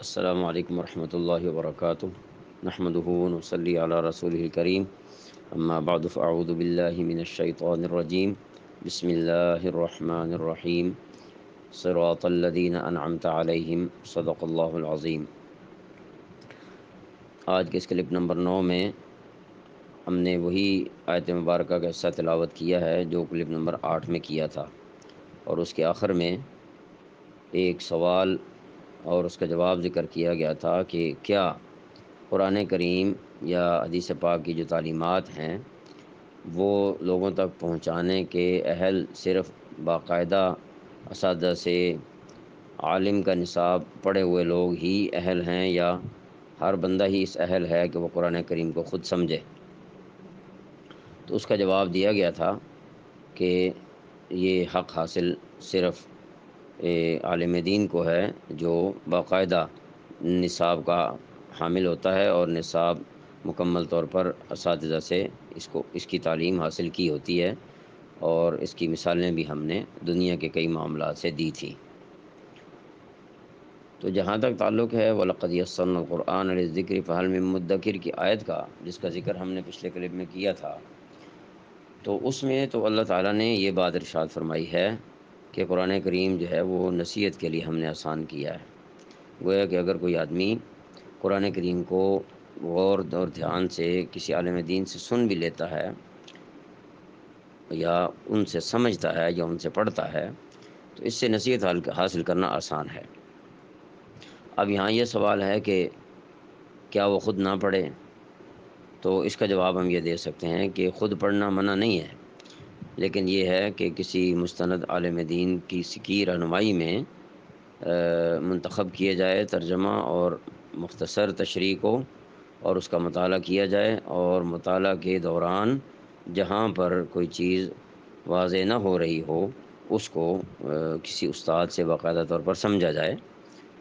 السلام علیکم ورحمۃ اللہ وبرکاتہ نحمده ونصلی علی رسوله الکریم اما بعد فاعوذ باللہ من الشیطان الرجیم بسم اللہ الرحمن الرحیم صراط الذین انعمت علیہم صدق اللہ العظیم۔ آج کے اس کلپ نمبر 9 میں ہم نے وہی آیت مبارکہ کا حصہ تلاوت کیا ہے جو کلپ نمبر 8 میں کیا تھا، اور اس کے آخر میں ایک سوال اور اس کا جواب ذکر کیا گیا تھا کہ کیا قرآن کریم یا حدیث پاک کی جو تعلیمات ہیں وہ لوگوں تک پہنچانے کے اہل صرف باقاعدہ اساتذہ سے عالم کا نصاب پڑھے ہوئے لوگ ہی اہل ہیں، یا ہر بندہ ہی اس اہل ہے کہ وہ قرآن کریم کو خود سمجھے؟ تو اس کا جواب دیا گیا تھا کہ یہ حق حاصل صرف عالم دین کو ہے جو باقاعدہ نصاب کا حامل ہوتا ہے اور نصاب مکمل طور پر اساتذہ سے اس کی تعلیم حاصل کی ہوتی ہے، اور اس کی مثالیں بھی ہم نے دنیا کے کئی معاملات سے دی تھی۔ تو جہاں تک تعلق ہے وَلَقَدْ يَسَّرْنَا الْقُرْآنَ لِلذِّكْرِ فَهَلْ مِن مُدَّكِرٍ کی آیت کا، جس کا ذکر ہم نے پچھلے کلپ میں کیا تھا، تو اس میں تو اللہ تعالیٰ نے یہ بات ارشاد فرمائی ہے کہ قرآن کریم جو ہے وہ نصیحت کے لیے ہم نے آسان کیا ہے۔ گویا کہ اگر کوئی آدمی قرآن کریم کو غور اور دھیان سے کسی عالم دین سے سن بھی لیتا ہے، یا ان سے سمجھتا ہے، یا ان سے پڑھتا ہے، تو اس سے نصیحت حاصل کرنا آسان ہے۔ اب یہاں یہ سوال ہے کہ کیا وہ خود نہ پڑھے؟ تو اس کا جواب ہم یہ دے سکتے ہیں کہ خود پڑھنا منع نہیں ہے، لیکن یہ ہے کہ کسی مستند عالم دین کی رہنمائی میں منتخب کیا جائے ترجمہ اور مختصر تشریح کو، اور اس کا مطالعہ کیا جائے، اور مطالعہ کے دوران جہاں پر کوئی چیز واضح نہ ہو رہی ہو اس کو کسی استاد سے باقاعدہ طور پر سمجھا جائے،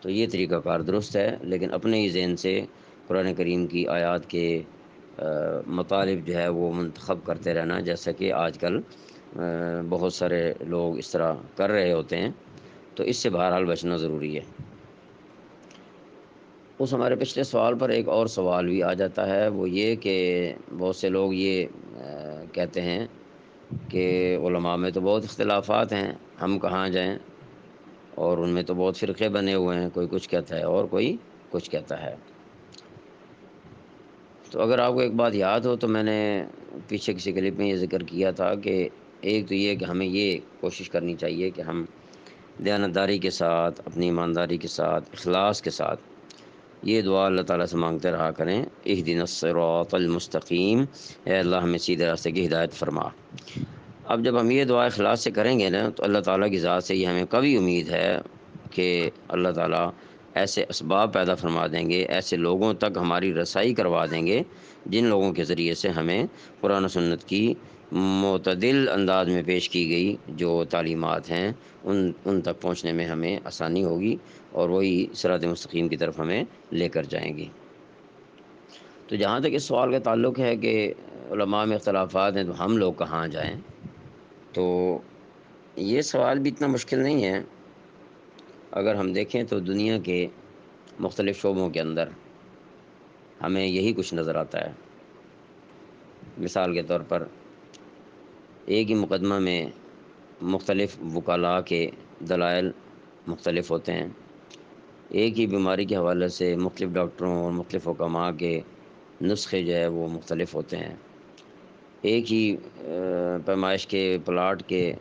تو یہ طریقہ کار درست ہے۔ لیکن اپنے ہی ذہن سے قرآن کریم کی آیات کے مطالب جو ہے وہ منتخب کرتے رہنا، جیسا کہ آج کل بہت سارے لوگ اس طرح کر رہے ہوتے ہیں، تو اس سے بہرحال بچنا ضروری ہے۔ اس ہمارے پچھلے سوال پر ایک اور سوال بھی آ جاتا ہے، وہ یہ کہ بہت سے لوگ یہ کہتے ہیں کہ علماء میں تو بہت اختلافات ہیں، ہم کہاں جائیں، اور ان میں تو بہت فرقے بنے ہوئے ہیں، کوئی کچھ کہتا ہے اور کوئی کچھ کہتا ہے۔ تو اگر آپ کو ایک بات یاد ہو تو میں نے پیچھے کسی کلپ میں یہ ذکر کیا تھا کہ ایک تو یہ کہ ہمیں یہ کوشش کرنی چاہیے کہ ہم دیانتداری کے ساتھ، اپنی ایمانداری کے ساتھ، اخلاص کے ساتھ یہ دعا اللہ تعالیٰ سے مانگتے رہا کریں، اہدنا الصراط المستقیم، اے اللہ ہمیں سیدھے راستے کی ہدایت فرما۔ اب جب ہم یہ دعا اخلاص سے کریں گے نا، تو اللہ تعالیٰ کی ذات سے یہ ہمیں کبھی امید ہے کہ اللہ تعالیٰ ایسے اسباب پیدا فرما دیں گے، ایسے لوگوں تک ہماری رسائی کروا دیں گے جن لوگوں کے ذریعے سے ہمیں قرآن و سنت کی معتدل انداز میں پیش کی گئی جو تعلیمات ہیں ان تک پہنچنے میں ہمیں آسانی ہوگی، اور وہی صراط مستقیم کی طرف ہمیں لے کر جائیں گی۔ تو جہاں تک اس سوال کا تعلق ہے کہ علماء میں اختلافات ہیں تو ہم لوگ کہاں جائیں، تو یہ سوال بھی اتنا مشکل نہیں ہے۔ اگر ہم دیکھیں تو دنیا کے مختلف شعبوں کے اندر ہمیں یہی کچھ نظر آتا ہے۔ مثال کے طور پر ایک ہی مقدمہ میں مختلف وکلاء کے دلائل مختلف ہوتے ہیں، ایک ہی بیماری کے حوالے سے مختلف ڈاکٹروں اور مختلف حکماء کے نسخے جو ہے وہ مختلف ہوتے ہیں، ایک ہی پیمائش کے پلاٹ کے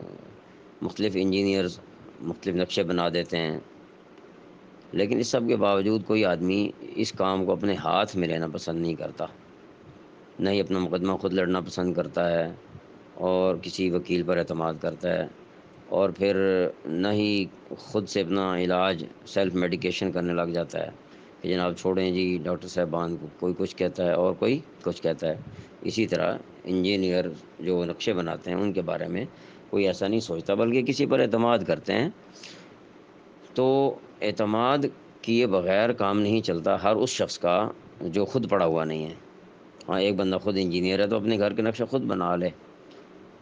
مختلف انجینئرز مختلف نقشے بنا دیتے ہیں، لیکن اس سب کے باوجود کوئی آدمی اس کام کو اپنے ہاتھ میں لینا پسند نہیں کرتا، نہ ہی اپنا مقدمہ خود لڑنا پسند کرتا ہے، اور کسی وکیل پر اعتماد کرتا ہے، اور پھر نہ ہی خود سے اپنا علاج سیلف میڈیکیشن کرنے لگ جاتا ہے کہ جناب چھوڑیں جی ڈاکٹر صاحبان کو، کوئی کچھ کہتا ہے اور کوئی کچھ کہتا ہے۔ اسی طرح انجینئر جو نقشے بناتے ہیں ان کے بارے میں کوئی ایسا نہیں سوچتا، بلکہ کسی پر اعتماد کرتے ہیں۔ تو اعتماد کیے بغیر کام نہیں چلتا ہر اس شخص کا جو خود پڑھا ہوا نہیں ہے۔ ہاں، ایک بندہ خود انجینئر ہے تو اپنے گھر کے نقشہ خود بنا لے،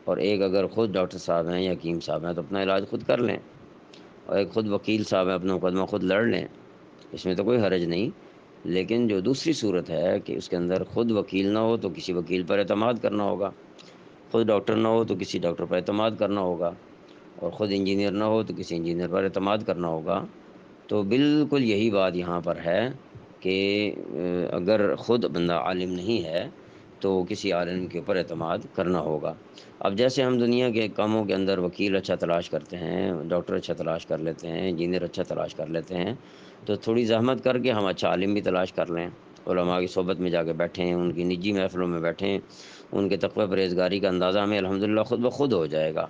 اور ایک اگر خود ڈاکٹر صاحب ہیں یا حکیم صاحب ہیں تو اپنا علاج خود کر لیں، اور ایک خود وکیل صاحب ہیں اپنا مقدمہ خود لڑ لیں۔ اس میں تو کوئی حرج نہیں، لیکن جو دوسری صورت ہے کہ اس کے اندر خود وکیل نہ ہو تو کسی وکیل پر اعتماد کرنا ہوگا، خود ڈاکٹر نہ ہو تو کسی ڈاکٹر پر اعتماد کرنا ہوگا، اور خود انجینئر نہ ہو تو کسی انجینئر پر اعتماد کرنا ہوگا۔ تو بالکل یہی بات یہاں پر ہے کہ اگر خود بندہ عالم نہیں ہے تو کسی عالم کے اوپر اعتماد کرنا ہوگا۔ اب جیسے ہم دنیا کے کاموں کے اندر وکیل اچھا تلاش کرتے ہیں، ڈاکٹر اچھا تلاش کر لیتے ہیں، انجینئر اچھا تلاش کر لیتے ہیں، تو تھوڑی زحمت کر کے ہم اچھا عالم بھی تلاش کر لیں، علماء کی صحبت میں جا کے بیٹھیں، ان کی نجی محفلوں میں بیٹھیں، ان کے تقوی پرہیزگاری کا اندازہ ہمیں الحمدللہ خود بخود ہو جائے گا۔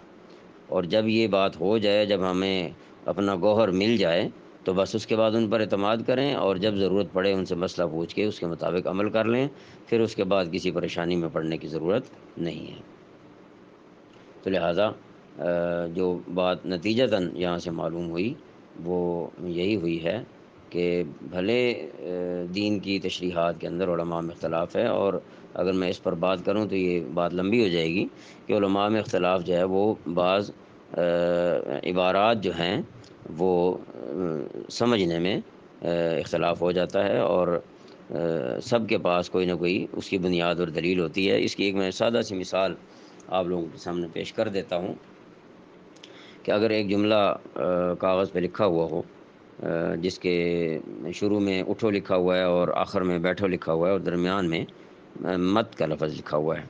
اور جب یہ بات ہو جائے، جب ہمیں اپنا گوہر مل جائے، تو بس اس کے بعد ان پر اعتماد کریں، اور جب ضرورت پڑے ان سے مسئلہ پوچھ کے اس کے مطابق عمل کر لیں، پھر اس کے بعد کسی پریشانی میں پڑنے کی ضرورت نہیں ہے۔ تو لہٰذا جو بات نتیجتاً یہاں سے معلوم ہوئی وہ یہی ہوئی ہے کہ بھلے دین کی تشریحات کے اندر علماء میں اختلاف ہے، اور اگر میں اس پر بات کروں تو یہ بات لمبی ہو جائے گی کہ علماء میں اختلاف جو ہے وہ بعض عبارات جو ہیں وہ سمجھنے میں اختلاف ہو جاتا ہے، اور سب کے پاس کوئی نہ کوئی اس کی بنیاد اور دلیل ہوتی ہے۔ اس کی ایک میں سادہ سی مثال آپ لوگوں کے سامنے پیش کر دیتا ہوں کہ اگر ایک جملہ کاغذ پہ لکھا ہوا ہو، جس کے شروع میں اٹھو لکھا ہوا ہے اور آخر میں بیٹھو لکھا ہوا ہے، اور درمیان میں مت کا لفظ لکھا ہوا ہے۔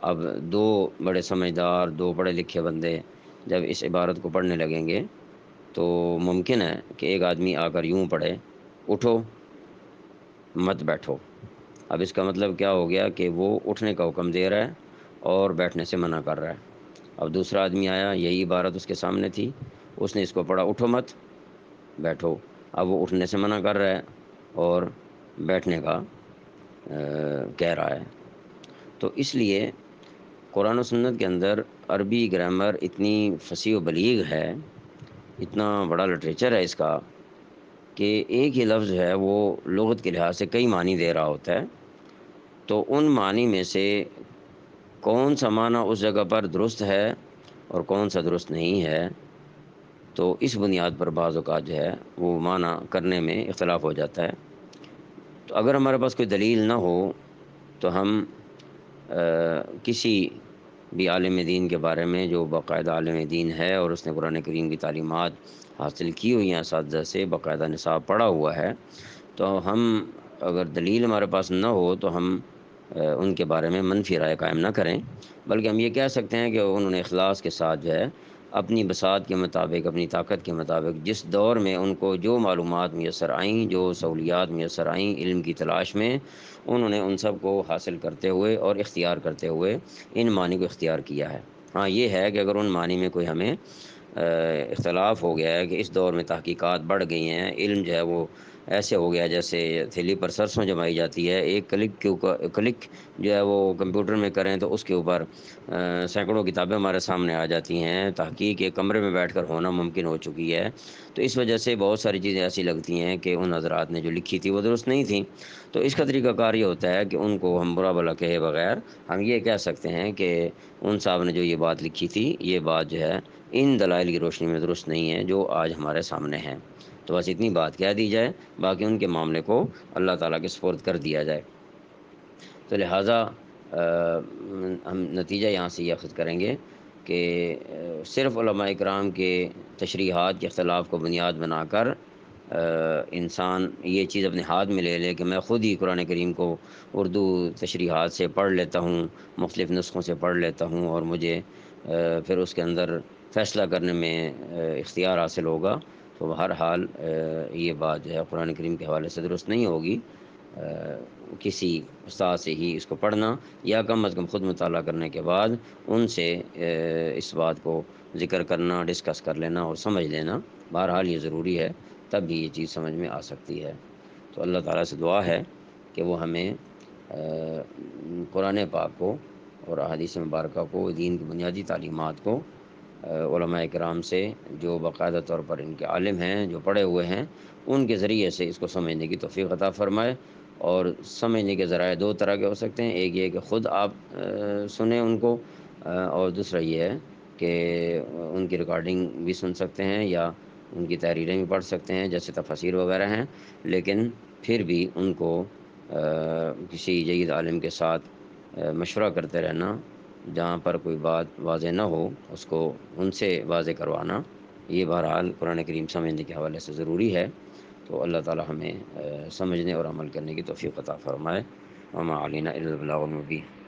اب دو بڑے سمجھدار، دو پڑھے لکھے بندے جب اس عبارت کو پڑھنے لگیں گے تو ممکن ہے کہ ایک آدمی آ کر یوں پڑھے، اٹھو مت بیٹھو۔ اب اس کا مطلب کیا ہو گیا کہ وہ اٹھنے کا حکم دے رہا ہے اور بیٹھنے سے منع کر رہا ہے۔ اب دوسرا آدمی آیا، یہی عبارت اس کے سامنے تھی، اس نے اس کو پڑھا، اٹھو مت بیٹھو۔ اب وہ اٹھنے سے منع کر رہا ہے اور بیٹھنے کا کہہ رہا ہے۔ تو اس لیے قرآن و سنت کے اندر عربی گرامر اتنی فصیح و بلیغ ہے، اتنا بڑا لٹریچر ہے اس کا، کہ ایک ہی لفظ ہے وہ لغت کے لحاظ سے کئی معنی دے رہا ہوتا ہے۔ تو ان معنی میں سے کون سا معنی اس جگہ پر درست ہے اور کون سا درست نہیں ہے، تو اس بنیاد پر بعض اوقات جو ہے وہ معنی کرنے میں اختلاف ہو جاتا ہے۔ تو اگر ہمارے پاس کوئی دلیل نہ ہو تو ہم کسی بھی عالم دین کے بارے میں جو باقاعدہ عالم دین ہے اور اس نے قرآن کریم کی تعلیمات حاصل کی ہوئی ہیں اساتذہ سے، باقاعدہ نصاب پڑھا ہوا ہے، تو ہم اگر دلیل ہمارے پاس نہ ہو تو ہم ان کے بارے میں منفی رائے قائم نہ کریں، بلکہ ہم یہ کہہ سکتے ہیں کہ انہوں نے اخلاص کے ساتھ جو ہے اپنی بساط کے مطابق، اپنی طاقت کے مطابق، جس دور میں ان کو جو معلومات میسر آئیں، جو سہولیات میسر آئیں علم کی تلاش میں، انہوں نے ان سب کو حاصل کرتے ہوئے اور اختیار کرتے ہوئے ان معنی کو اختیار کیا ہے۔ ہاں یہ ہے کہ اگر ان معنی میں کوئی ہمیں اختلاف ہو گیا ہے کہ اس دور میں تحقیقات بڑھ گئی ہیں، علم جو ہے وہ ایسے ہو گیا جیسے تھیلی پر سرسوں جمائی جاتی ہے، ایک کلک کے اوپر کلک جو ہے وہ کمپیوٹر میں کریں تو اس کے اوپر سینکڑوں کتابیں ہمارے سامنے آ جاتی ہیں، تحقیق ایک کمرے میں بیٹھ کر ہونا ممکن ہو چکی ہے۔ تو اس وجہ سے بہت ساری چیزیں ایسی لگتی ہیں کہ ان حضرات نے جو لکھی تھی وہ درست نہیں تھیں۔ تو اس کا طریقہ کار یہ ہوتا ہے کہ ان کو ہم برا بھلا کہے بغیر ہم یہ کہہ سکتے ہیں کہ ان صاحب نے جو یہ بات لکھی تھی، یہ بات جو ہے ان دلائل کی روشنی میں درست نہیں ہے جو آج ہمارے سامنے ہیں۔ تو بس اتنی بات کہہ دی جائے، باقی ان کے معاملے کو اللہ تعالیٰ کے سپرد کر دیا جائے۔ تو لہٰذا ہم نتیجہ یہاں سے یہ اخذ کریں گے کہ صرف علماء اکرام کے تشریحات کے اختلاف کو بنیاد بنا کر انسان یہ چیز اپنے ہاتھ میں لے لے کہ میں خود ہی قرآن کریم کو اردو تشریحات سے پڑھ لیتا ہوں، مختلف نسخوں سے پڑھ لیتا ہوں، اور مجھے پھر اس کے اندر فیصلہ کرنے میں اختیار حاصل ہوگا، تو بہرحال یہ بات جو ہے قرآن کریم کے حوالے سے درست نہیں ہوگی۔ کسی استاد سے ہی اس کو پڑھنا، یا کم از کم خود مطالعہ کرنے کے بعد ان سے اس بات کو ذکر کرنا، ڈسکس کر لینا اور سمجھ لینا، بہرحال یہ ضروری ہے، تب بھی یہ چیز سمجھ میں آ سکتی ہے۔ تو اللہ تعالیٰ سے دعا ہے کہ وہ ہمیں قرآن پاک کو اور احادیث مبارکہ کو، دین کی بنیادی تعلیمات کو علماء کرام سے جو باقاعدہ طور پر ان کے عالم ہیں، جو پڑھے ہوئے ہیں، ان کے ذریعے سے اس کو سمجھنے کی توفیق عطا فرمائے۔ اور سمجھنے کے ذرائع دو طرح کے ہو سکتے ہیں، ایک یہ کہ خود آپ سنیں ان کو، اور دوسرا یہ ہے کہ ان کی ریکارڈنگ بھی سن سکتے ہیں، یا ان کی تحریریں بھی پڑھ سکتے ہیں جیسے تفاسیر وغیرہ ہیں، لیکن پھر بھی ان کو کسی جید عالم کے ساتھ مشورہ کرتے رہنا، جہاں پر کوئی بات واضح نہ ہو اس کو ان سے واضح کروانا، یہ بہرحال قرآن کریم سمجھنے کے حوالے سے ضروری ہے۔ تو اللہ تعالی ہمیں سمجھنے اور عمل کرنے کی توفیق عطا فرمائے۔ وما علینا الا البلاغ المبین۔